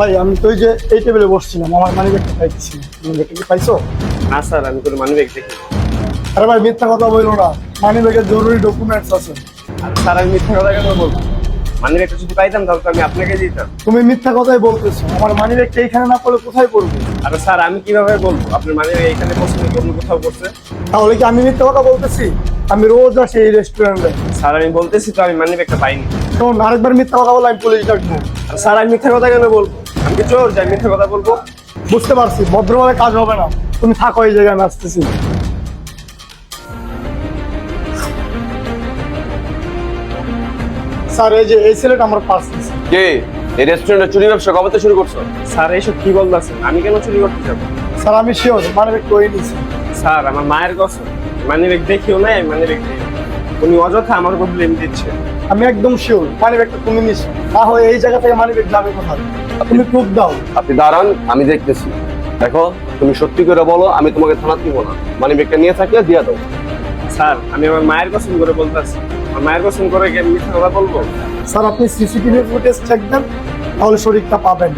ভাই আমি তো ওই যে এই টেবিলে বসছিলাম, আমার মানি ব্যাগটা পাইছি। মানি ব্যাগটা কি পাইছো? না স্যার, আমি কোনো মানি ব্যাগ দেখি। আরে ভাই মিথ্যা কথা বললো না, মানি ব্যাগের জরুরি ডকুমেন্টস আছে। আর স্যার, আমি মিথ্যা কথা কেন বলবো? মানি ব্যাগটা যদি পাইতাম তাহলে তো আমি আপনাকে দিতাম। তুমি মিথ্যা কথাই বলতেছো, আমার মানি ব্যাগটা এখানে না পড়লে কোথায় পড়বো? আর স্যার, আমি কিভাবে বলবো আপনার মানি ব্যাগ এখানে পছন্দ কি অন্য কোথাও করছে? তাহলে কি আমি মিথ্যা কথা বলতেছি? আমি রোজ আসি এই রেস্টুরেন্টে। স্যার, আমি বলতেছি তো আমি মানি ব্যাগটা পাইনি। শোন, আরেকবার মিথ্যা কথা বলে আমি পুলিশ ডাকবো। আর স্যার, আমি মিথ্যা কথা কেন বলবো? আমি কি চোর যে আমি মিথ্যা কথা বলবো? বুঝতে পারছি, ভদ্রভাবে কাজ হবে না। তুমি থাকো এই জায়গায়, আমি আসতেছি। স্যার এই যে এই ছেলেটা আমার পার্স নিছে। কে এই রেস্টুরেন্টে চুরি ব্যবসা কবে থেকে শুরু করছো? স্যার, এইসব কি বলতেছেন? আমি কেন চুরি করতে যাবো? স্যার আমি শিওর মানি ব্যাগটা ওই নিছে। স্যার, আমার মায়ের কসম, মানি ব্যাগ দেখিও নাই, আমি মানি ব্যাগ দিই। উনি অযথা আমার উপর ব্লেম দিচ্ছে। আমি একদম শিওর মানি ব্যাগটা তুমি নিছো, না হয় এই জায়গা থেকে মানি ব্যাগ যাবে কোথায়? তুমি প্রুফ দাও। আপনি দাঁড়ান, আমি দেখতেছি। দেখো, তুমি সত্যি করে বলো, আমি তোমাকে থানা দিব না। মানে ব্যাগটা নিয়ে থাকলে দিয়ে দাও। স্যার, আমি আমার মায়ের কসম করে বলতেছি। আমার মায়ের কসম করে কি আমি মিথ্যা কথা বলবো? স্যার আপনি সিসিটিভি ফুটেজ চেক দেন, তাহলে শরীরটা পাবেন।